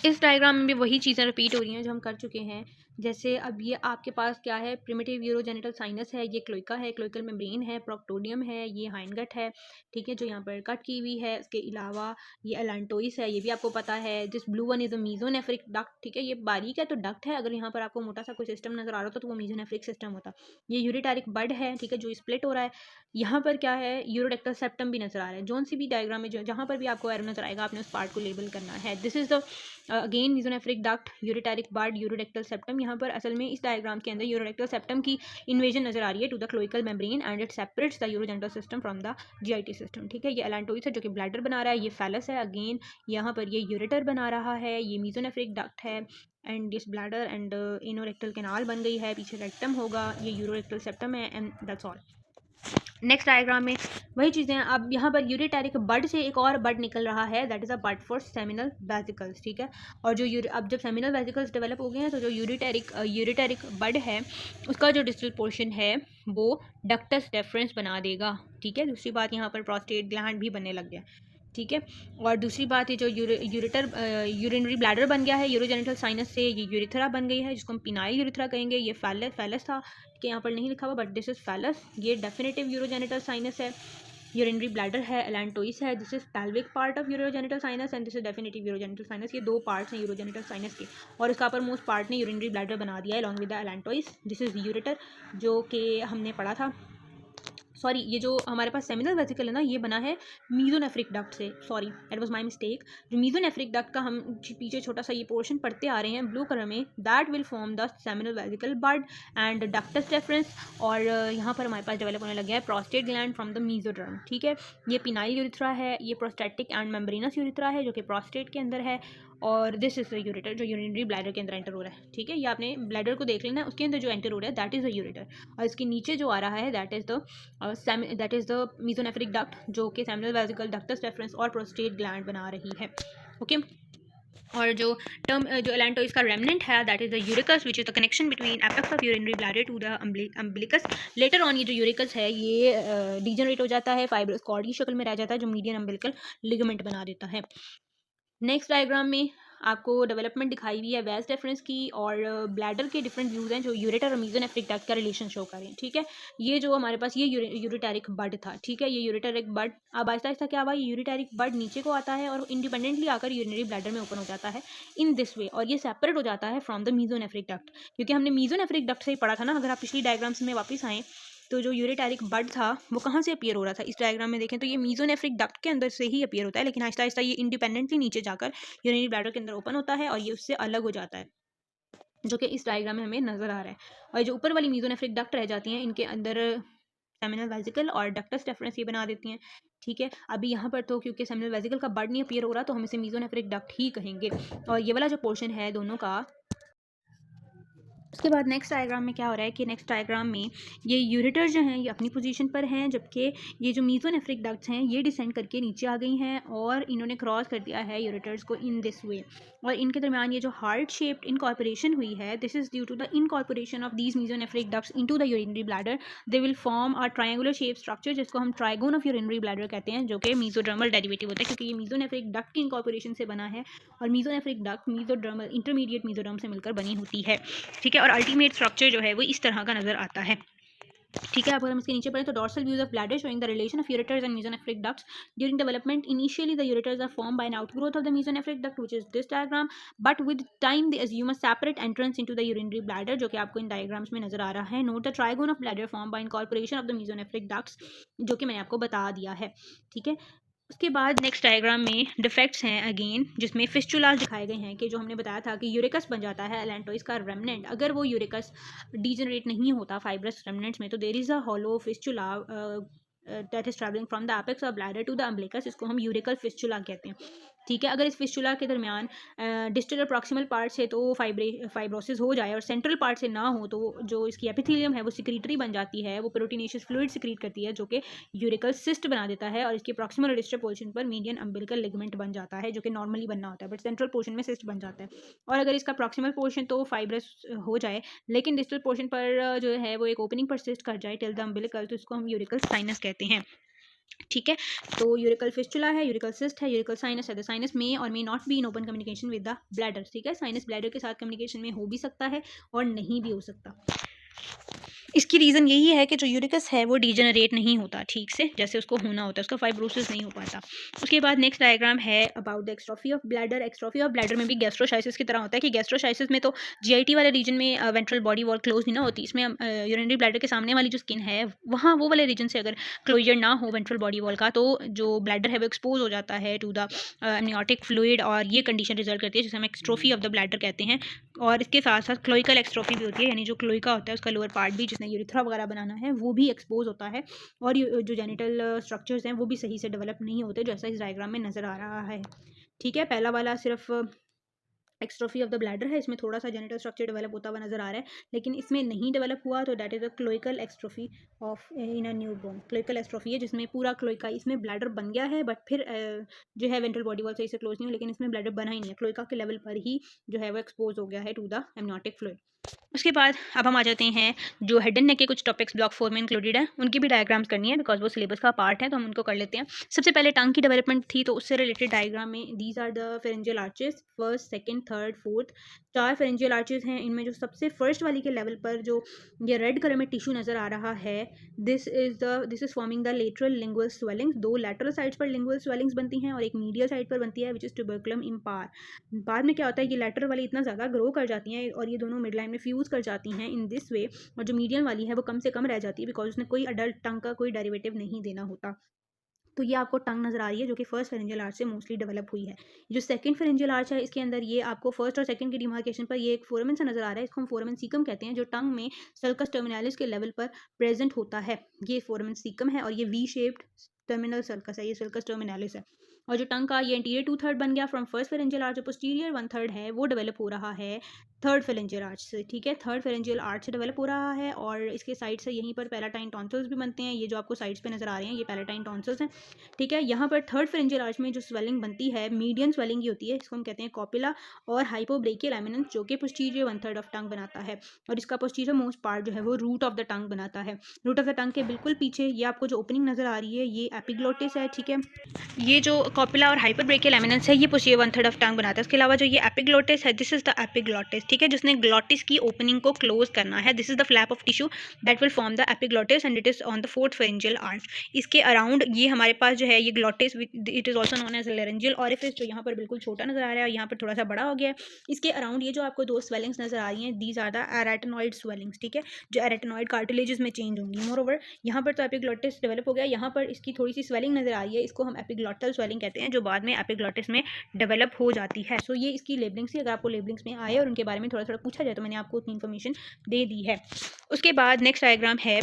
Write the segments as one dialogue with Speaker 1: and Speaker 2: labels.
Speaker 1: इस डायग्राम में भी वही चीज़ें रिपीट हो रही हैं जो हम कर चुके हैं। जैसे अब ये आपके पास क्या है, प्रिमिटिव यूरोजेनिटल साइनस है, ये क्लोइका है, क्लोइकल मेम्ब्रेन है, प्रोक्टोडियम है, ये हाइंडगट है, ठीक है, जो यहाँ पर कट की हुई है। इसके अलावा ये एलांटोइस है, ये भी आपको पता है। This blue one is a mesonephric duct, ठीक है, ये बारीक है तो डक्ट है। अगर यहाँ पर आपको मोटा सा कोई सिस्टम नजर आ रहा होता तो वो मीजोनेफ्रिक सिस्टम होता। ये यूरिटारिक बड है, ठीक है, जो स्प्लिट हो रहा है। यहाँ पर क्या है, यूरोडेक्टल सेप्टम भी नजर आ रहा है। जोन सी भी डायग्राम में जो जहाँ पर भी आपको एरो नजर आएगा आपने उस पार्ट को लेबल करना है। This is the again mesonephric duct, ureteric bud, urorectal septum. यहाँ पर असल में इस डायग्राम के अंदर यूरोडेक्टल सेप्टम की इन्वेजन नजर आ रही है to the cloacal membrane and it separates the urogenital system from the GIT system, ठीक है। ये एलांटोइस है जो कि ब्लैडर बना रहा है, ये फैलस है अगेन, यहाँ पर ये यूरेटर बना रहा है, ये मीजोनेफ्रिक डक्ट है and this bladder and anorectal canal बन गई है, पीछे रेक्टम होगा, ये यूरोरेक्टल सेप्टम है and that's all. Next diagram में वही चीज़ें। अब यहाँ पर यूरिटेरिक बड से एक और बड निकल रहा है, that is a bud for seminal vesicles, ठीक है। और जो अब जब सेमिनल वेसिकल्स डेवलप हो गए हैं तो जो यूरिटेरिक बड है उसका जो डिस्टल पोर्शन है वो डक्टस डेफरेंस बना देगा, ठीक है। दूसरी बात, यहाँ पर प्रोस्टेट ग्लैंड भी बनने लग गया, ठीक है। और दूसरी बात है जो यूरिनरी ब्लैडर बन गया है यूरोजेनिटल साइनस से, ये यूरिथ्रा बन गई है जिसको हम पिनाइल यूरिथ्रा कहेंगे। ये फैलस था कि यहाँ पर नहीं लिखा हुआ बट दिस इज फैलस। ये डेफिनेटिव यूरोजेनिटल साइनस है। यूरिनरी ब्लैडर है, एलांटोइस है, this is pelvic part of urogenital sinus and this is definitive urogenital sinus. ये दो पार्ट्स हैं यूरोजेनिटल साइनस के और इसका अपर मोस्ट पार्ट ने यूरिनरी ब्लैडर बना दिया है along with the allantois. This is ureter जो कि हमने पढ़ा था, सॉरी, ये जो हमारे पास सेमिनल वेसिकल है ना ये बना है मीजोनेफ्रिक डक्ट से, sorry that was my mistake. जो मीजोनेफ्रिक डक्ट का हम पीछे छोटा सा ये पोर्शन पढ़ते आ रहे हैं ब्लू कलर में, that will form the seminal vesicle bud and ductus deferens. और यहाँ पर हमारे पास डेवलप होने लग गया है prostate gland from the mesoderm, ठीक है। ये पिनाइल यूरिथ्रा है, ये प्रोस्टेटिक एंड मेम्ब्रेनस यूरिथ्रा है जो कि प्रोस्टेट के अंदर है। और दिस इज द यूरेटर जो यूरिनरी ब्लैडर के अंदर एंटर हो रहा है, ठीक है। ये आपने ब्लैडर को देख लेना है, उसके अंदर जो एंटर हो रहा है दैट इज द यूरेटर। और इसके नीचे जो आ रहा है that is the mesonephric duct जो कि सेमिनल वेसिकल, डक्टस डेफरेंस और प्रोस्टेट ग्लैंड बना रही है, ओके। और जो एलांटोइस का रेमनेंट है that is the urachus which is the connection between apex of urinary bladder to the umbilicus. Later on ये जो यूरिकस है ये डिजनरेट हो जाता है, फाइब्रस कॉर्ड की शक्ल में रह जाता है जो मीडियन अम्बिलिकल लिगामेंट बना देता है। नेक्स्ट डायग्राम में आपको डेवलपमेंट दिखाई हुई है वेस्ट डेफरेंस की और ब्लैडर के डिफरेंट व्यूज हैं जो यूरेटर और मीजोनेफ्रिक डक्ट का रिलेशन शो करें, ठीक है। ये जो हमारे पास ये यूरिटेरिक बड था, ठीक है, ये यूरिटेरिक बड अब आहिस्ता आहिस्ता क्या हुआ, ये यूरिटेरिक बड नीचे को आता है और इंडिपेंडेंटली आकर यूरिनरी ब्लैडर में ओपन हो जाता है इन दिस वे, और ये सेपरेट हो जाता है फ्रॉम द मीजोनेफ्रिक डक्ट। क्योंकि हमने मीजोनेफ्रिक डक्ट से ही पढ़ा था ना, अगर आप पिछली डायग्राम्स में वापस आएँ तो जो यूरिटेरिक बड था वो कहाँ से अपीयर हो रहा था, इस डायग्राम में देखें तो ये मीजोनेफ्रिक डक्ट के अंदर से ही अपीयर होता है, लेकिन आहिस्ता आहिस्ता ये इंडिपेंडेंटली नीचे जाकर यूरिनरी ब्लैडर के अंदर ओपन होता है और ये उससे अलग हो जाता है, जो कि इस डायग्राम में हमें नजर आ रहा है। और जो ऊपर वाली मीजोनेफ्रिक डक्ट रह जाती हैं इनके अंदर सेमिनल वेसिकल और डक्टस डेफरेंस ये बना देती हैं, ठीक है। अभी यहाँ पर तो क्योंकि सेमिनल वेसिकल का बड नहीं अपीयर हो रहा तो हम इसे मीजोनेफ्रिक डक्ट ही कहेंगे। और ये वाला जो पोर्शन है दोनों का, उसके बाद नेक्स्ट डायग्राम में क्या हो रहा है कि नेक्स्ट डायग्राम में ये यूरेटर जो हैं ये अपनी पोजीशन पर हैं, जबकि ये जो मीजोनेफ्रिक डक्ट्स हैं ये डिसेंड करके नीचे आ गई हैं और इन्होंने क्रॉस कर दिया है यूरेटर्स को इन दिस वे। और इनके दरमियान ये जो हार्ट शेप्ड इनकॉर्पोरेशन हुई है this is due to the incorporation of these mesonephric ducts into the urinary bladder. They will form a triangular shape structure जिसको हम ट्राइगोन ऑफ यूरिनरी ब्लैडर कहते हैं, जो कि मीजोडर्मल डेरिवेटिव होता है क्योंकि ये मीजोनेफ्रिक डक्ट की इनकॉर्पोरेशन से बना है और mesonephric duct mesodermal intermediate mesoderm से मिलकर बनी होती है, ठीक है। और अल्टीमेट स्ट्रक्चर जो है वो इस तरह का नजर आता है, ठीक है। अब हम इसके नीचे पढ़ें तो dorsal views of bladder showing the relation of ureters and mesonephric ducts during development. Initially the ureters are form by an outgrowth of the mesonephric duct which is this diagram, but with time they assume a separate entrance into the urinary bladder, जो कि आपको इन diagrams में नजर आ रहा है। Note the trigon of bladder form by incorporation of the mesonephric ducts, जो कि मैंने आपको बता दिया है, ठीक है। उसके बाद नेक्स्ट डायग्राम में डिफेक्ट्स हैं अगेन, जिसमें फिस्टुलास दिखाए गए हैं कि जो हमने बताया था कि यूरिकस बन जाता है एलांटोइस का रेमनेंट, अगर वो यूरिकस डीजनरेट नहीं होता फाइब्रस रेमनेंट्स में तो there is a hollow fistula that is travelling from the apex of bladder to the umbilicus, इसको हम यूरिकल फिस्टुला कहते हैं, ठीक है। अगर इस फिस्टुला के दरमियान डिस्टल और प्रॉक्सिमल पार्ट से तो फाइब्रोसिस हो जाए और सेंट्रल पार्ट से ना हो तो जो इसकी एपिथेलियम है वो सिक्रीटरी बन जाती है, वो प्रोटीनेशियस फ्लूइड सिक्रीट करती है जो कि यूरिकल सिस्ट बना देता है और इसके प्रॉक्सिमल और डिस्टल पोर्शन पर मीडियन अम्बिलिकल लिगामेंट बन जाता है जो कि नॉर्मली बनना होता है, बट सेंट्रल पोर्शन में सिस्ट बन जाता है। और अगर इसका प्रॉक्सिमल पोर्शन तो फाइब्रस हो जाए लेकिन डिस्टल पोर्शन पर जो है वो एक ओपनिंग पर सिस्ट कर जाए टिल द अम्बिलिकल तो इसको हम यूरिकल साइनस कहते हैं। ठीक है। तो यूरिकल फिस्टुला है, यूरिकल सिस्ट है, यूरिकल साइनस है। द साइनस में और may not be in open communication with the bladder. ठीक है, साइनस ब्लैडर के साथ कम्युनिकेशन में हो भी सकता है और नहीं भी हो सकता। इसकी रीज़न यही है कि जो यूरिकस है वो डिजेनरेट नहीं होता ठीक से, जैसे उसको होना होता है, उसका फाइब्रोसिस नहीं हो पाता। उसके बाद नेक्स्ट डायग्राम है about the exstrophy of bladder. Exstrophy of bladder में भी गैस्ट्रोसाइसिस की तरह होता है कि गैस्ट्रोसाइसिस में तो जीआईटी वाले रीजन में वेंट्रल बॉडी वॉल क्लोज नहीं ना होती, इसमें यूरिनरी ब्लैडर के सामने वाली जो स्किन है वहाँ वो वाले रीजन से अगर क्लोजर ना हो वेंट्रल बॉडी वॉल का, तो जो ब्लैडर है वो एक्सपोज हो जाता है टू द एमनियोटिक फ्लूइड, और ये कंडीशन रिजल्ट करती है जिसे हम एक्स्ट्रोफी ऑफ द ब्लैडर कहते हैं। और इसके साथ साथ क्लोइकल एक्स्ट्रोफी भी होती है, यानी जो क्लोइका होता है उसका लोअर पार्ट भी, जिसने यूरिथ्रा वगैरह बनाना है, वो भी एक्सपोज होता है, और जो जेनिटल स्ट्रक्चर्स हैं वो भी सही से डेवलप नहीं होते, जैसा इस डायग्राम में नज़र आ रहा है। ठीक है, पहला वाला सिर्फ एक्स्ट्रोफी ऑफ द ब्लैडर है, इसमें थोड़ा सा जेनिटल स्ट्रक्चर डेवलप होता हुआ नजर आ रहा है, लेकिन इसमें नहीं डेवलप हुआ, तो that is a cloacal exstrophy of in a newborn. Cloacal exstrophy है जिसमें पूरा क्लोइका, इसमें ब्लैडर बन गया है बट फिर जो है वेंट्रल बॉडी वॉल से इसे क्लोज नहीं हो, लेकिन इसमें ब्लैडर बना ही नहीं है, क्लोइका के लेवल पर ही जो है वो एक्सपोज हो गया है टू द एमनियोटिक फ्लूइड। उसके बाद अब हम आ जाते हैं जो हेड एंड नेक के कुछ टॉपिक्स ब्लॉक 4 में इंक्लूडेड है, उनकी भी डायग्राम्स करनी है बिकॉज वो सिलेबस का पार्ट है, तो हम उनको कर लेते हैं। सबसे पहले टंग की डेवलपमेंट थी, तो उससे रिलेटेड डायग्राम में these are the pharyngeal arches, first second third fourth, 4 pharyngeal arches हैं। इनमें जो सबसे फर्स्ट वाली के लेवल पर जो ये रेड कलर में टिश्यू नज़र आ रहा है, this is forming the lateral lingual swellings. 2 lateral sides पर लिंगुअल स्वेलिंग्स बनती हैं और एक मीडियल साइड पर बनती है विच इज ट्यूबरकुलम इम्पार। बाद में क्या होता है, ये लैटरल वाली इतना ज़्यादा ग्रो कर जाती हैं और ये दोनों मिड लाइन में फ्यूज़ कर जाती हैं इन दिस वे, और जो मीडियम वाली है वो कम से कम रह जाती है बिकॉज उसने कोई अडल्ट टंग का कोई डेरिवेटिव नहीं देना होता। तो ये आपको टंग नजर आ रही है जो कि फर्स्ट फेरेंजियल आर्च से मोस्टली डेवलप हुई है। जो सेकंड फेरेंजियल आर्च है इसके अंदर ये आपको फर्स्ट और सेकंड की डिमार्केशन पर ये एक फोरामेन सा नजर आ रहा है, इसको हम फोरामेन सीकम कहते हैं, जो टंग में सल्कस टर्मिनालिस के लेवल पर प्रेजेंट होता है। ये फोरामेन सीकम है और ये वी शेप्ड टर्मिनल सल्कस है, ये सल्कस टर्मिनालिस है। और जो टंग का ये इंटीरियर 2/3 बन गया फ्रॉम फर्स्ट फेरेंजियल आर्च, जो पोस्टीरियर 1/3 है वो डेवलप हो रहा है थर्ड फेरेंजियल आर्च से। ठीक है, थर्ड फेरेंजियल आर्च से डेवलप हो रहा है, और इसके साइड से यहीं पर पैलाटाइन टॉन्सिल्स भी बनते हैं, ये जो आपको साइड्स पे नजर आ रहे हैं ये पैलाटाइन टॉन्सिल्स हैं। ठीक है, यहाँ पर थर्ड फेरेंजियल आर्च में जो स्वेलिंग बनती है मीडियम स्वेलिंग की होती है, इसको हम कहते हैं कॉपिला और हाइपोब्रेकियल एमिनेंस, जो कि पोस्टीरियर 1/3 ऑफ टंग बनाता है, और इसका पोस्टीरियर मोस्ट पार्ट जो है वो रूट ऑफ द टंग बनाता है। रूट ऑफ द टंग के बिल्कुल पीछे ये आपको जो ओपनिंग नजर आ रही है ये एपिग्लोटिस है। ठीक है, ये जो कॉपिला और हाइपरब्रेकियल एमिनेंस है ये पोस्टीरियर 1/3 ऑफ टंग बनाता है। इसके अलावा जो ये एपिग्लोटिस है, दिस इज द एपिग्लोटिस। ठीक है, जिसने ग्लोटिस की ओपनिंग को क्लोज करना है, this is the flap of tissue that will form the epiglottis and it is on the fourth pharyngeal arch. इसके अराउंड ये हमारे पास जो है ये glottis, it is also known as laryngeal orifice, जो यहाँ पर बिल्कुल छोटा नजर आ रहा है और यहाँ पर थोड़ा सा बड़ा हो गया है। इसके अराउंड ये जो आपको 2 स्वेलिंग्स नजर आ रही हैं, दीज आर द एरेटेनॉइड स्वेलिंग्स। ठीक है, जो एरेटेनॉइड कार्टिलेजेस में चेंज होंगी। मोर ओवर यहाँ पर तो एपिग्लोटिस डेवलप हो गया, यहाँ पर इसकी थोड़ी सी स्वेलिंग नजर आ रही है, इसको हम एपिग्लोटल स्वेलिंग कहते हैं, जो बाद में एपिग्लोटिस में डेवलप हो जाती है। सो ये इसकी लेबलिंग्स थी, अगर आपको लेबलिंग्स में आए और उनके बारे में थोड़ा थोड़ा पूछा जाए तो मैंने आपको उतनी इन्फॉर्मेशन दे दी है। उसके बाद नेक्स्ट डायग्राम है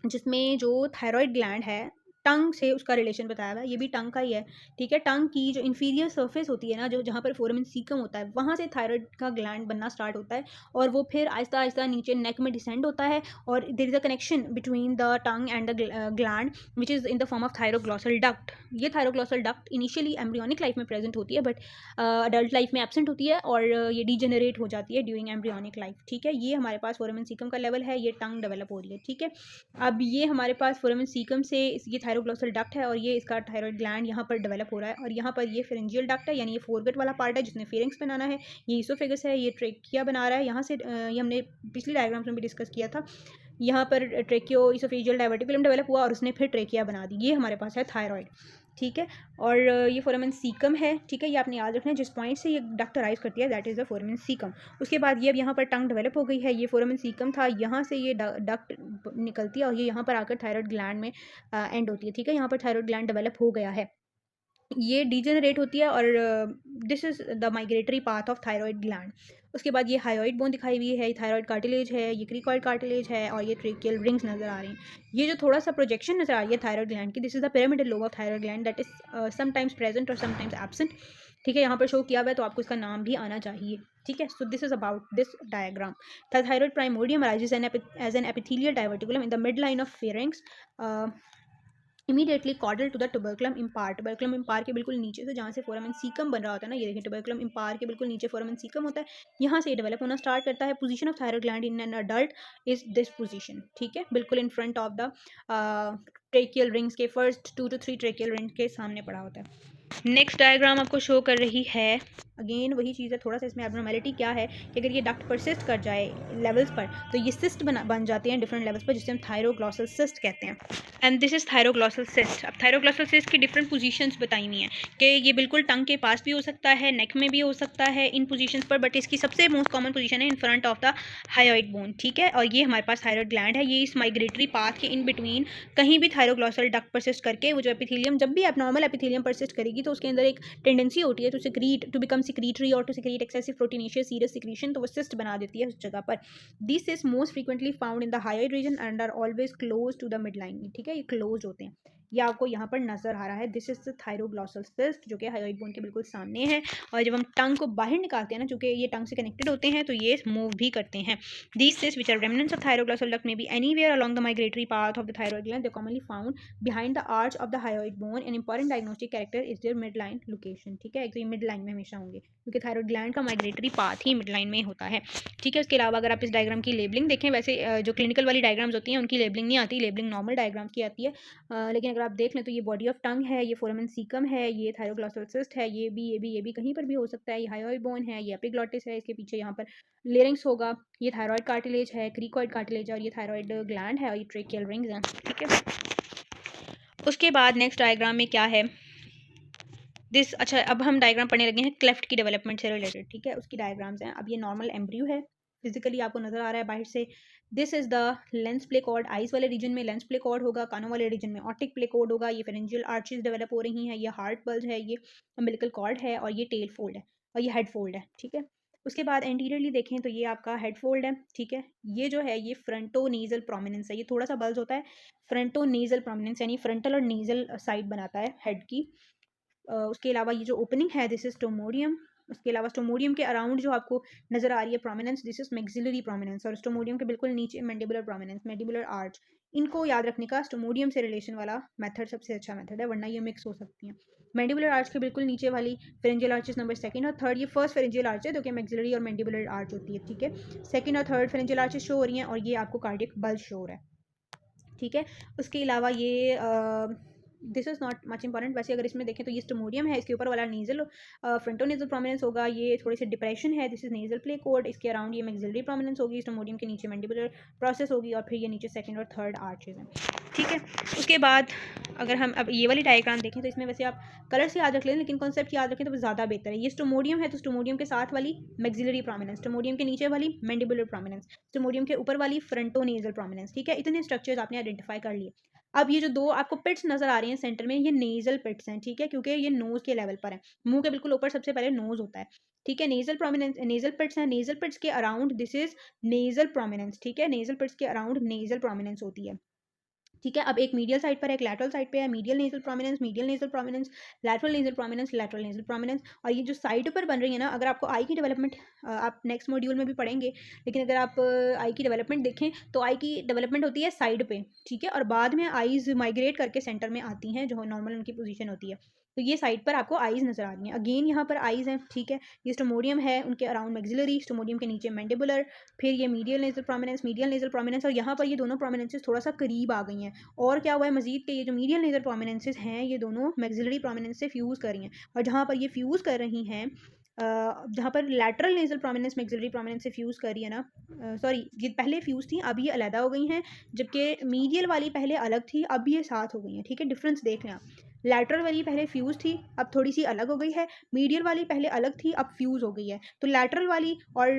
Speaker 1: जिसमें जो थायराइड ग्लैंड है टंग से उसका रिलेशन बताया हुआ है, ये भी टंग का ही है। ठीक है, टंग की जो इन्फीरियर सरफेस होती है ना, जो जहाँ पर फोरामेन सीकम होता है, वहाँ से थायराइड का ग्लैंड बनना स्टार्ट होता है और वो फिर आहिस्ता आहिस्ता नीचे नेक में डिसेंड होता है, और there is a connection between the tongue and the gland which is in the form of thyroglossal duct. ये thyroglossal duct initially embryonic life में प्रेजेंट होती है बट अडल्ट लाइफ में एब्सेंट होती है, और ये डिजेनरेट हो जाती है ड्यूरिंग एम्ब्रियोनिक लाइफ। ठीक है, ये हमारे पास फोरामेन सीकम का लेवल है, ये टंग डेवलप हो रही है। ठीक है, अब ये हमारे पास फोरामेन सीकम से ये थायरोग्लॉसल डक्ट है और ये इसका थायराइड ग्लैंड यहाँ पर डेवलप हो रहा है, और यहाँ पर ये फेरेंजियल डक्ट है, यानी ये फोरगट वाला पार्ट है जिसने फेरिंग्स बनाना है, ये ईसोफेगस है, ये ट्रेकिया बना रहा है। यहाँ से ये हमने पिछली डायग्राम्स में भी डिस्कस किया था, यहाँ पर ट्रेकियो ईसोफेजियल डाइवर्टिकुलम डेवलप हुआ और उसने फिर ट्रेकिया बना दी। ये हमारे पास है थायराइड। ठीक है, और ये फोरामेन सीकम है। ठीक है, ये आपने याद रखना है, जिस पॉइंट से ये डक्ट अराइज करती है that is the foramen caecum. उसके बाद ये अब यहाँ पर टंग डेवलप हो गई है, ये फोरामेन सीकम था, यहाँ से ये डक्ट निकलती है और ये यहाँ पर आकर थायराइड ग्लैंड में एंड होती है। ठीक है, यहाँ पर थायराइड ग्लैंड डेवलप हो गया है, ये डिजेनरेट होती है, और this is the migratory path of thyroid gland. उसके बाद ये हाइयोइड बोन दिखाई हुई है, थायराइड कार्टिलेज है, ये क्रिकॉइड कार्टिलेज है, और ये ट्रेकियल रिंग्स नजर आ रही हैं। ये जो थोड़ा सा प्रोजेक्शन नजर आ रही है थायराइड ग्लैंड की, this is the pyramidal lobe of thyroid gland that is sometimes present और समटाइम्स एब्सेंट। ठीक है, यहाँ पर शो किया हुआ है तो आपको इसका नाम भी आना चाहिए। ठीक है, so this is about this diagram. The thyroid primordium arises as an epithelial diverticulum in the mid line of pharynx immediately caudal to the tuberculum impar. Tuberculum impar के बिल्कुल नीचे से, जहाँ से फोरामेन सीकम बन रहा होता है ना, ये देखिए ट्यूबरकुलम इम्पार के बिल्कुल नीचे फोरामेन सीकम होता है, यहाँ से डेवलप होना स्टार्ट करता है। Position of thyroid gland in an adult is this position. ठीक है, बिल्कुल in front of the tracheal rings के फर्स्ट 2 to 3 ट्रेकियल रिंग के सामने पड़ा होता है। नेक्स्ट डायग्राम आपको शो कर रही है, अगेन वही चीज़ है, थोड़ा सा इसमें एब्नॉर्मैलिटी क्या है कि अगर ये डक्ट परसिस्ट कर जाए लेवल्स पर तो ये सिस्ट बन जाते हैं डिफरेंट लेवल्स पर, जिसे हम थायरोग्लॉसल सिस्ट कहते हैं। And this is thyroglossal cyst. अब थायरोग्लॉसल सिस्ट की डिफरेंट पोजीशंस बताई हुई हैं कि ये बिल्कुल टंग के पास भी हो सकता है, नेक में भी हो सकता है इन पोजीशंस पर, बट इसकी सबसे मोस्ट कॉमन पोजीशन है in front of the hyoid bone, ठीक है। और ये हमारे पास थायरॉइड ग्लैंड है, ये इस माइग्रेटरी पाथ के इन बिटवीन कहीं भी थायरोग्लॉसल डक्ट परसिस्ट करके वो जो एपिथेलियम, जब भी एबनॉर्मल एपिथेलियम परसिस्ट करेगी तो उसके अंदर एक टेंडेंसी होती है टू बिकम सिक्रीटरी और to secrete excessive proteinaceous serous secretion, तो वो सिस्ट बना देती है उस जगह पर। This is most frequently found in the hyoid region and are always close to the mid line, ठीक है, ये क्लोज होते हैं। ये आपको यहाँ पर नजर आ रहा है, दिस इज द थायरोग्लॉसल सिस्ट जो कि हायोइड बोन के बिल्कुल सामने है। और जब हम टंग को बाहर निकालते हैं ना, चूंकि ये टंग से कनेक्टेड होते हैं तो ये मूव भी करते हैं। These cysts, which are remnants of thyroglosal duct, may be anywhere along the migratory path of the thyroid gland. They are commonly found behind the arch of the hyoid bone. An important diagnostic character is their midline location. ठीक है, एक तो ये mid line में हमेशा होंगे क्योंकि thyroid gland का माइग्रेटरी पाथ ही मिड लाइन में होता है, ठीक है। उसके अलावा अगर आप इस डायग्राम की लेबलिंग देखें, वैसे जो क्लिनिकल वाली डायग्राम्स होती हैं उनकी लेबलिंग नहीं आती, लेबलिंग नॉर्मल डायग्राम्स की आती है। लेकिन अगर आप देख लें तो ये बॉडी ऑफ टंग है, ये फोरामेन सीकम है, ये थायरोग्लॉसल सिस्ट है, ये भी कहीं पर भी हो सकता है, ये हायोइड बोन है, ये एपिग्लॉटिस है, इसके पीछे यहाँ पर लेरिंग्स होगा, ये थायरॉइड कार्टिलेज है, क्रीकॉइड कार्टिलेज है, और ये थायरॉइड ग्लैंड है, और ये ट्रेकियल रिंग्स हैं, ठीक है। उसके बाद नेक्स्ट डायग्राम में क्या है दिस, अच्छा अब हम डायग्राम पढ़ने लगे हैं क्लेफ्ट की डेवलपमेंट से रिलेटेड, ठीक है, उसकी डायग्राम्स हैं। अब ये नॉर्मल एम्ब्रियो है, फिजिकली आपको नजर आ रहा है बाहर से। This is the lens placode, eyes वाले रीजन में लेंस प्ले कॉर्ड होगा, कानों वाले रीजन में ऑप्टिक प्ले कॉर्ड होगा, ये फेरेंजियल आर्चेस डेवलप हो रही हैं, ये हार्ट बल्ज है, ये अम्बिलिकल कॉर्ड है, और ये टेल फोल्ड है, और ये हेड फोल्ड है, ठीक है। उसके बाद एंटीरियरली देखें तो ये आपका हेड फोल्ड है, ठीक है। ये जो है ये फ्रंटो नेजल प्रोमिनेंस है, ये थोड़ा सा बल्ज होता है, फ्रंटो नेजल प्रोमिनेंस यानी फ्रंटल और नेजल साइड बनाता है हेड की। उसके अलावा ये जो ओपनिंग है दिस इज स्टोमोडियम। उसके अलावा स्टोमोडियम के अराउंड जो आपको नजर आ रही है prominence, this is maxillary prominence, और स्टोमोडियम के बिल्कुल नीचे मैंडिबुलर प्रोमिनेंस, मैंडिबुलर आर्च। इनको याद रखने का स्टोमोडियम से रिलेशन वाला मेथड सबसे अच्छा मेथड है, वरना ये मिक्स हो सकती हैं। मैंडिबुलर आर्च के बिल्कुल नीचे वाली फेरेंजियल आर्चेस नंबर सेकंड और थर्ड, ये फर्स्ट फेरेंजियल आर्च है जो कि मैक्सिलरी और मैंडिबुलर आर्च होती है, ठीक है। सेकंड और थर्ड फेरेंजियल आर्चेस शो हो रही हैं, और ये आपको कार्डियक बल्ज शो हो रहा है, ठीक है। उसके अलावा ये this is not much important, वैसे अगर इसमें देखें तो ये स्टोमोडियम है, इसके ऊपर वाला नेजल फ्रंटोनेजल प्रोमिनेंस होगा, ये थोड़ी सी डिप्रेशन है, this is nasal play code, इसके अराउंड ये मैक्सिलरी प्रोमिनेंस होगी, स्टोमोडियम के नीचे मैंडिबुलर प्रोसेस होगी, और फिर ये नीचे सेकंड और थर्ड आर्चेज हैं, ठीक है। उसके बाद अगर हम अब ये वाली डायग्राम देखें तो इसमें वैसे आप कलर से याद रख लें, लेकिन कॉन्सेप्ट याद रखें तो ज़्यादा बेहतर है। ये स्टोमोडियम है तो स्टोमोडियम के साथ वाली मैक्सिलरी प्रोमिनेंस, स्टोमोडियम के नीचे वाली मैंडिबुलर प्रोमिनेंस, स्टोमोडियम के ऊपर वाली फ्रंटोनेजल प्रोमिनेंस, ठीक है। इतने स्ट्रक्चर्स आपने आइडेंटिफाई कर लिए। अब ये जो दो आपको पिट्स नजर आ रहे हैं सेंटर में, ये नेजल पिट्स हैं, ठीक है, क्योंकि ये नोज के लेवल पर है, मुंह के बिल्कुल ऊपर सबसे पहले नोज होता है, ठीक है। नेजल प्रोमिनेंस, नेजल पिट्स हैं, नेजल पिट्स के around this is nasal prominence, ठीक है, नेजल पिट्स के अराउंड नेजल प्रोमिनेंस होती है, ठीक है। अब एक मीडियल साइड पर है, एक लैटरल साइड पे है, medial nasal prominence, medial nasal prominence, lateral nasal prominence, lateral nasal prominence. और ये जो साइड पर बन रही है ना, अगर आपको आई की डेवलपमेंट आप नेक्स्ट मॉड्यूल में भी पढ़ेंगे, लेकिन अगर आप आई की डेवलपमेंट देखें तो आई की डेवलपमेंट होती है साइड पे, ठीक है, और बाद में आईज माइग्रेट करके सेंटर में आती हैं, जो नॉर्मल उनकी पोजीशन होती है। तो ये साइड पर आपको आईज नजर आ रही हैं, अगेन यहाँ पर आईज हैं, ठीक है। ये स्टोमोडियम है, उनके अराउंड मैक्सिलरी, स्टोमोडियम के नीचे मैंडिबुलर, फिर ये medial nasal prominence, medial nasal prominence, और यहाँ पर ये दोनों प्रोमिनेंसेस थोड़ा सा करीब आ गई हैं। और क्या हुआ है मजीद के ये जो मीडियल नेजल प्रोमिनेंसेस हैं ये दोनों मैक्सिलरी प्रोमिनेंस से फ्यूज़ कर रही हैं, और जहाँ पर ये फ्यूज़ कर रही हैं, जहाँ पर lateral nasal prominence maxillary prominence से फ्यूज़ कर रही है ना, सॉरी ये पहले फ्यूज़ थी अब ये अलहदा हो गई हैं, जबकि मीडियल वाली पहले अलग थी अब ये साथ हो गई हैं, ठीक है। डिफरेंस देख लें आप, लैटरल वाली पहले फ्यूज़ थी अब थोड़ी सी अलग हो गई है, मीडियल वाली पहले अलग थी अब फ्यूज़ हो गई है। तो लैटरल वाली और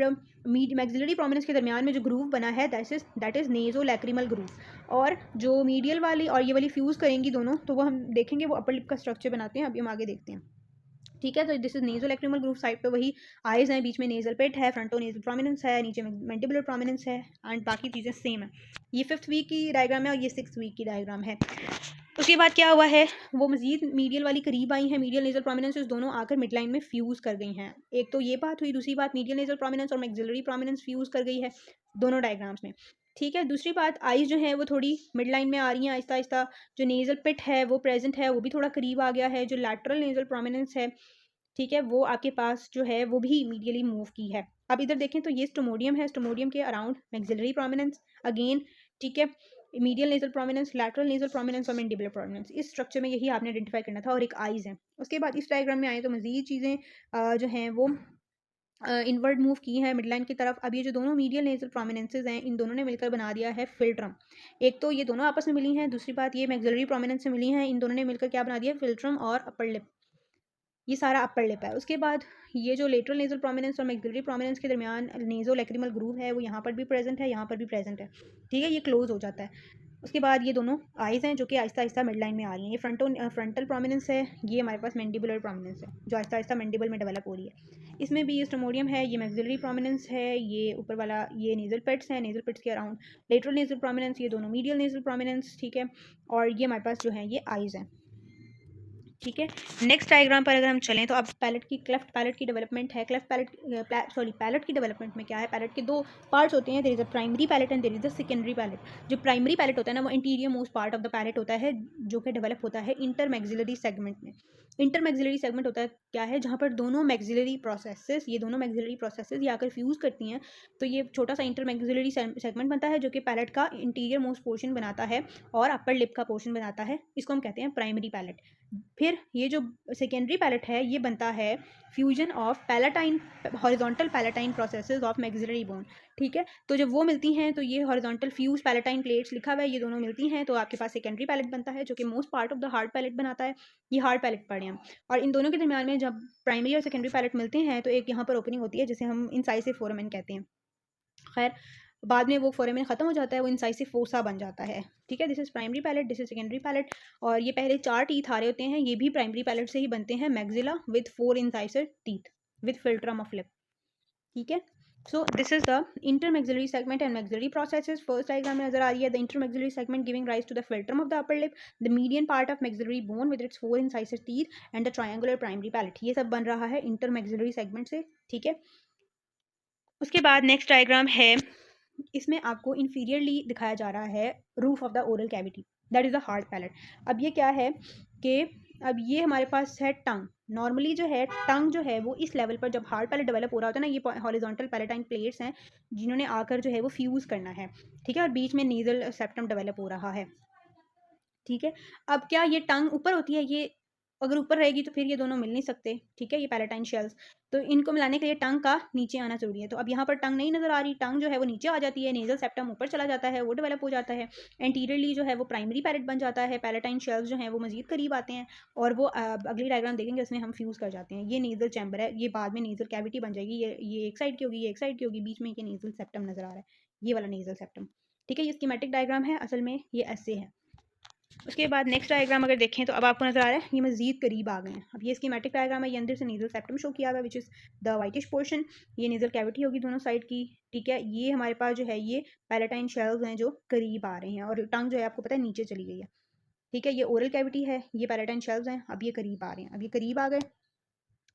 Speaker 1: मैक्सिलरी प्रोमिनेंस के दरमियान में जो ग्रूव बना है दैट इज़ नेजो लैक्रिमल ग्रूव, और जो मीडियल वाली और ये वाली फ्यूज़ करेंगी दोनों तो वो हम देखेंगे वो अपर लिप का स्ट्रक्चर बनाते हैं, अभी हम आगे देखते हैं, ठीक है। तो this is नेजो lacrimal groove, side पे वही आइज हैं, बीच में नेजल पेट है, फ्रंटो नेजल प्रोमिनेंस है, नीचे मैंडिबुलर प्रोमिनेंस है, एंड बाकी चीज़ें सेम है। ये 5th वीक की डायग्राम है और ये 6th वीक की डायग्राम है। उसके बाद क्या हुआ है, वो मजीद मीडियल वाली करीब आई हैं, मीडियल नेजल प्रोमिनेंस दोनों आकर मिड लाइन में फ्यूज़ कर गई हैं। एक तो ये बात हुई, दूसरी बात मीडियल नेजल प्रोमिनेंस और मैक्सिलरी प्रोमिनेंस फ्यूज़ कर गई है दोनों डायग्राम्स में, ठीक है। दूसरी बात आइज जो है वो थोड़ी मिड लाइन में आ रही हैं आहिस्ता आहिस्ता, जो नेजल पिट है वो प्रेजेंट है, वो भी थोड़ा करीब आ गया है, जो लैटरल नेजल प्रोमिनेंस है, ठीक है, वो आपके पास जो है वो भी मीडियली मूव की है। अब इधर देखें तो ये स्टोमोडियम है, स्टोमोडियम के अराउंड मैक्सिलरी प्रोमिनेंस अगेन, ठीक है। Medial nasal prominence, lateral nasal prominence और मैंडिबुलर प्रोमिनेंस। इस स्ट्रक्चर में यही आपने आइडेंटिफाई करना था, और एक आइज़ है। उसके बाद इस डायग्राम में आए तो मज़ीद चीज़ें जो हैं वो इनवर्ड मूव की हैं मिडलाइन की तरफ। अब ये जो दोनों मीडियल नेजल प्रोमिनेंसेस हैं, इन दोनों ने मिलकर बना दिया है फिल्ट्रम। एक तो ये दोनों आपस में मिली हैं, दूसरी बात ये मैक्सिलरी प्रोमिनेंस से मिली हैं, इन दोनों ने मिलकर क्या बना दिया, फिल्ट्रम और अपर लिप। ये सारा अपर लिप है। उसके बाद ये जो लेटरल नेजल प्रोमिनेंस और मैक्सिलरी प्रोमिनेंस के दरमियान नेजो लैक्रिमल ग्रूव है, वो यहाँ पर भी प्रेजेंट है, यहाँ पर भी प्रेजेंट है, ठीक है, ये क्लोज हो जाता है। उसके बाद ये दोनों आइज़ हैं जो कि आहिस्ता आहिस्ता मिड लाइन में आ रही हैं। ये फ्रंटल प्रोमिनेंस है, ये हमारे पास मैंडिबुलर प्रोमिनेंस है जो आहिस्ता आहिस्ता मैंडिबल में डेवलप हो रही है। इसमें भी ये स्टोमोडियम है, ये मैक्सिलरी प्रोमिनेंस है, ये ऊपर वाला ये नेजल पेट्स हैं, नेजल पेट्स के अराउंड लेटरल नेजल प्रोमिनेंस, ये दोनों मीडियल नेजल प्रोमिनेंस, ठीक है। और ये हमारे पास जो है ये आइज़ हैं, ठीक है। नेक्स्ट डायग्राम पर अगर हम चलें तो अब पैलेट की क्लेफ्ट पैलेट की डेवलपमेंट है। क्लेफ्ट पैलेट पैलेट की डेवलपमेंट में क्या है, पैलेट के दो पार्ट्स होते हैं, there is a primary palate and there is a secondary palate. जो प्राइमरी पैलेट होता है ना, वो interior most part of the palate होता है, जो कि डेवलप होता है इंटर मैक्सिलरी सेगमेंट में। इंटर मैक्सिलरी सेगमेंट होता है क्या है, जहाँ पर दोनों मैक्सिलरी प्रोसेसेस, ये दोनों मैक्सिलरी प्रोसेसेस ये आकर फ्यूज़ करती हैं, तो ये छोटा सा इंटर मैक्सिलरी सेगमेंट बनता है जो कि पैलेट का इंटीरियर मोस्ट पोर्शन बनाता है और अपर लिप का पोर्शन बनाता है। इसको हम कहते हैं प्राइमरी पैलेट। फिर ये जो सेकेंडरी पैलेट है, ये बनता है fusion of palatine horizontal palatine processes of maxillary bone, ठीक है। तो जब वो मिलती हैं तो ये हॉरिजॉन्टल फ्यूज पैलेटाइन प्लेट्स लिखा हुआ है, ये दोनों मिलती हैं तो आपके पास सेकेंडरी पैलेट बनता है जो कि most part of the hard palate बनाता है। ये हार्ड पैलेट पढ़े हम। और इन दोनों के दरमियान में जब प्राइमरी और सेकेंडरी पैलेट मिलते हैं तो एक यहाँ पर ओपनिंग होती है जिसे हम इंसाइसिव फोरामेन कहते हैं। खैर बाद में वो फोरामेन ख़त्म हो जाता है, वो इंसाइसिव फोसा बन जाता है, ठीक है। This is primary palate, this is secondary palate. और ये पहले 4 टीथ आ रहे होते हैं, ये भी प्राइमरी पैलेट से ही बनते हैं, maxilla with 4 incisor teeth with philtrum of lip, ठीक है। So this is the intermaxillary segment and maxillary processes. First diagram में नजर आ रही है the intermaxillary segment giving rise to the philtrum of the upper lip, the median part of maxillary bone with its 4 incisor teeth and the triangular primary palate. ये सब बन रहा है इंटरमैक्सिलरी सेगमेंट से, ठीक है। उसके बाद नेक्स्ट डायग्राम है, इसमें आपको इंफीरियरली दिखाया जा रहा है roof of the oral cavity, that is the hard palate. अब ये क्या है कि अब ये हमारे पास है टंग। नॉर्मली जो है टंग जो है वो इस लेवल पर जब हार्ड पैलेट डेवलप हो रहा होता है ना, ये हॉरिजॉन्टल पैलेटाइन प्लेट्स हैं जिन्होंने आकर जो है वो फ्यूज़ करना है, ठीक है। और बीच में नेजल सेप्टम डेवलप हो रहा है, ठीक है। अब क्या ये टंग ऊपर होती है, ये अगर ऊपर रहेगी तो फिर ये दोनों मिल नहीं सकते, ठीक है, ये पैलेटाइन शेल्स। तो इनको मिलाने के लिए टंग का नीचे आना जरूरी है। तो अब यहाँ पर टंग नहीं नजर आ रही, टंग जो है वो नीचे आ जाती है, नेजल सेप्टम ऊपर चला जाता है, वो डेवलप हो जाता है। एंटीरियरली जो है वो प्राइमरी पैलेट बन जाता है, पैलेटाइन शेल्स जो हैं वो मजीद करीब आते हैं और वो अगली डायग्राम देखेंगे उसमें हम फ्यूज़ कर जाते हैं। ये नेजल चैम्बर है, ये बाद में नेजल कैविटी बन जाएगी, ये एक साइड की होगी, ये एक साइड की होगी, बीच में ये नेजल सेप्टम नजर आ रहा है, ये वाला नेजल सेप्टम, ठीक है। ये स्कीमेटिक डायग्राम है, असल में ये ऐसे है। उसके बाद नेक्स्ट डायग्राम अगर देखें तो अब आपको नजर आ रहा है ये मजीद करीब आ गए हैं। अब ये स्कीमेटिक डायग्राम है, ये अंदर से नेजल सेप्टम शो किया हुआ है which is the whitish portion, ये नेजल कैविटी होगी दोनों साइड की, ठीक है। ये हमारे पास जो है ये पैलेटाइन शेल्स हैं जो करीब आ रहे हैं और टंग जो है आपको पता है नीचे चली गई है, ठीक है। ये ओरल कैविटी है, ये पैलेटाइन शेल्स हैं, अब ये करीब आ रहे हैं, अब ये करीब आ गए।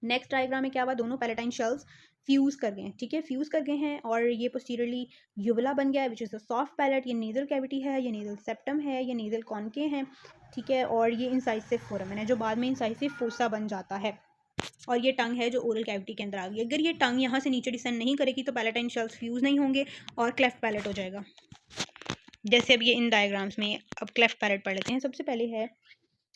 Speaker 1: नेक्स्ट डायग्राम में क्या हुआ, दोनों पैलेटाइन शेल्स फ्यूज़ कर गए हैं, ठीक है, फ्यूज़ कर गए हैं और ये पोस्टीरियरली यूवुला बन गया है which is the soft palate. ये नेजल कैविटी है, ये नेजल सेप्टम है, ये नेजल कॉन्के हैं, ठीक है। और ये इंसाइसिव फोरामेन है जो बाद में इंसाइसिव फोसा बन जाता है। और ये टंग है जो ओरल कैविटी के अंदर आ गई। अगर ये टंग यहाँ से नीचे डिसेंड नहीं करेगी तो पैलेटाइन शेल्स फ्यूज़ नहीं होंगे और क्लेफ्ट पैलेट हो जाएगा। जैसे अब ये इन डायग्राम्स में अब क्लेफ्ट पैलेट पढ़ लेते हैं। सबसे पहले है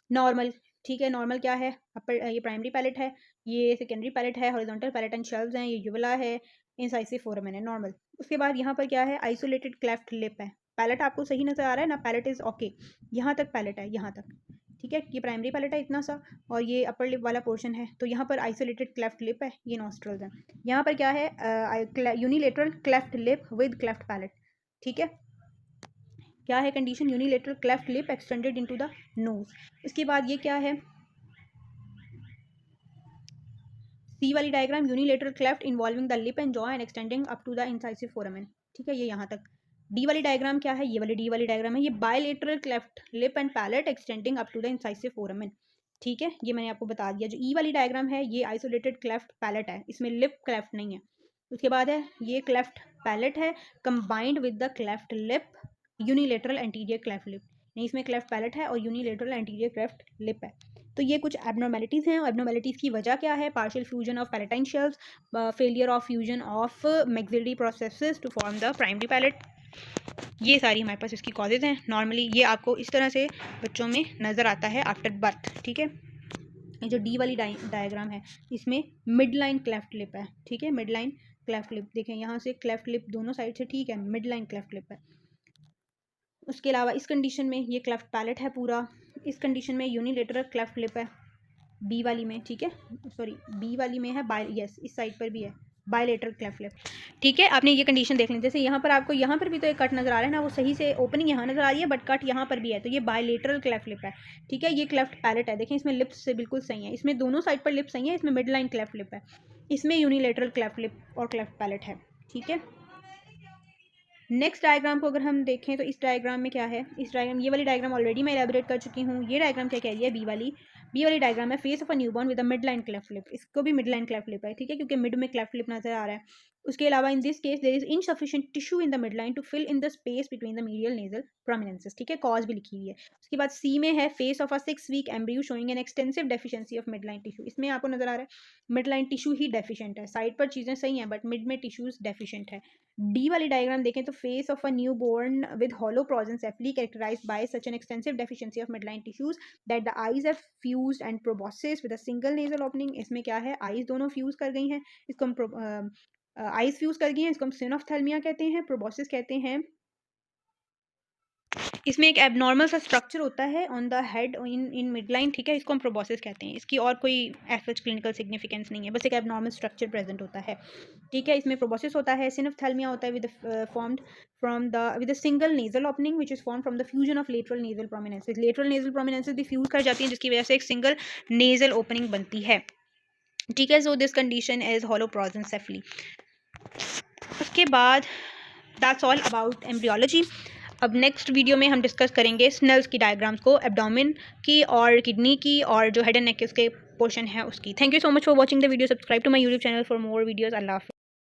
Speaker 1: नॉर्मल, ठीक है। नॉर्मल क्या है, अपर ये प्राइमरी पैलेट है, ये सेकेंडरी पैलेट है, हॉरिजॉन्टल पैलेट एंड शेल्व्स हैं, ये यूवुला है, इंसाइसिव फोरामेन है, नॉर्मल। उसके बाद यहाँ पर क्या है, आइसोलेटेड क्लेफ्ट लिप है। पैलेट आपको सही नजर आ रहा है ना, पैलेट इज ओके, यहाँ तक पैलेट है, यहाँ तक, ठीक है। ये प्राइमरी पैलेट है इतना सा और ये अपर लिप वाला पोर्शन है, तो यहाँ पर आइसोलेटेड क्लेफ्ट लिप है, ये नॉस्ट्रल्स हैं। यहाँ पर क्या है, unilateral cleft lip with cleft palate, ठीक है। क्या है condition, unilateral cleft lip extended into the nose. इसके बाद ये क्या है, सी वाली diagram, unilateral cleft involving the lip and jaw and extending up to the incisive foramen, ठीक है, ये यहाँ तक। डी वाली डायग्राम क्या है, ये वाली डी वाली डायग्राम है, ये bilateral cleft lip and palate extending up to the incisive foramen, ठीक है, ये मैंने आपको बता दिया। जो ई वाली डायग्राम है ये आइसोलेटेड क्लेफ्ट पैलेट है, इसमें लिप क्लेफ्ट नहीं है। उसके बाद है ये क्लेफ्ट पैलेट है combined with the cleft lip, unilateral anterior cleft lip, नहीं इसमें क्लेफ्ट पैलेट है और यूनिलेटरल एंटीरियर क्लेफ्ट लिप है। तो ये कुछ एबनॉर्मेलिटीज़ हैं और एबनॉर्मेलिटीज़ की वजह क्या है, partial fusion of palatine shelves, failure of fusion of maxillary processes to form the primary palate, ये सारी हमारे पास इसकी कॉजेज़ हैं। नॉर्मली ये आपको इस तरह से बच्चों में नज़र आता है आफ्टर बर्थ, ठीक है। ये जो डी वाली डायग्राम है इसमें मिड लाइन क्लेफ्ट लिप है, ठीक है, मिड लाइन क्लेफ्ट लिप देखें, यहाँ से क्लेफ्ट लिप दोनों साइड से, ठीक है, मिड लाइन क्लेफ्ट लिप है। उसके अलावा इस कंडीशन में ये क्लेफ्ट पैलेट है पूरा, इस कंडीशन में यूनिलेटरल क्लेफ्ट लिप है बी वाली में, ठीक है, सॉरी बी वाली में है बाय, यस इस साइड पर भी है बायलेटरल क्लेफ्ट लिप, ठीक है। आपने ये कंडीशन देख ली, जैसे यहाँ पर आपको यहाँ पर भी तो एक कट नज़र आ रहा है ना, वो सही से ओपनिंग यहाँ नज़र आ रही है बट कट यहाँ पर भी है, तो ये बायलेटरल क्लेफ्ट लिप है, ठीक है। ये क्लेफ्ट पैलेट है, देखें इसमें लिप्स से बिल्कुल सही है, इसमें दोनों साइड पर लिप सही है, इसमें मिड लाइन क्लेफ्ट लिप है, इसमें यूनिलेटरल क्लेफ्ट लिप और क्लेफ्ट पैलेट है, ठीक है। नेक्स्ट डायग्राम को अगर हम देखें तो इस डायग्राम में क्या है, इस डायग्राम, ये वाली डायग्राम ऑलरेडी मैं एलेबोरेट कर चुकी हूँ। ये डायग्राम क्या कह रही है, बी वाली डायग्राम है face of a newborn with a mid line cleft lip, इसको भी मिड लाइन क्लेफ्ट लिप है, ठीक है, क्योंकि मिड में क्लेफ्ट लिप नजर आ रहा है। उसके अलावा in this case there is insufficient tissue in the mid line to fill in the space between the medial nasal prominences, ठीक है, कॉज भी लिखी हुई है। उसके बाद सी में है face of a 6 week embryo showing an extensive deficiency of mid line tissue, इसमें आपको नजर आ रहा है मिड लाइन टिश्यू ही डेफिशिएंट है, साइड पर चीज़ें सही हैं बट मिड में टिश्यूज डेफिशिएंट है। डी वाली डायग्राम देखें तो face of a newborn with holoprosencephaly characterized by such an extensive deficiency of midline tissues that the eyes have fused and proboscis with a single nasal opening, इसमें क्या है, eyes दोनों fuse कर गई हैं, इसको हम eyes fuse कर गई हैं, इसको हम सिनोफ्थेल्मिया कहते हैं, प्रोबोसिस कहते हैं। इसमें एक एबनॉर्मल सा स्ट्रक्चर होता है on the head in midline, ठीक है, इसको हम प्रोबोसिस कहते हैं, इसकी और कोई एज क्लिनिकल सिग्निफिकेंस नहीं है, बस एक एबनॉर्मल स्ट्रक्चर प्रेजेंट होता है, ठीक है। इसमें प्रोबोसिस होता है, सिनोफ्थेल्मिया होता है with formed from the with a single nasal opening which is formed from the fusion of lateral nasal prominences, lateral nasal prominences भी फ्यूज कर जाती हैं जिसकी वजह से एक सिंगल नेजल ओपनिंग बनती है, ठीक है। So this condition is holoprosencephaly. उसके बाद दैट्स ऑल अबाउट एम्ब्रियोलॉजी। अब नेक्स्ट वीडियो में हम डिस्कस करेंगे स्नेल्स की डायग्राम्स को, एब्डोमेन की और किडनी की और जो हेड एंड नेक के उसके पोर्शन है उसकी। Thank you so much for watching the video, subscribe to my YouTube channel for more videos. अल्लाह हाफ़िज़।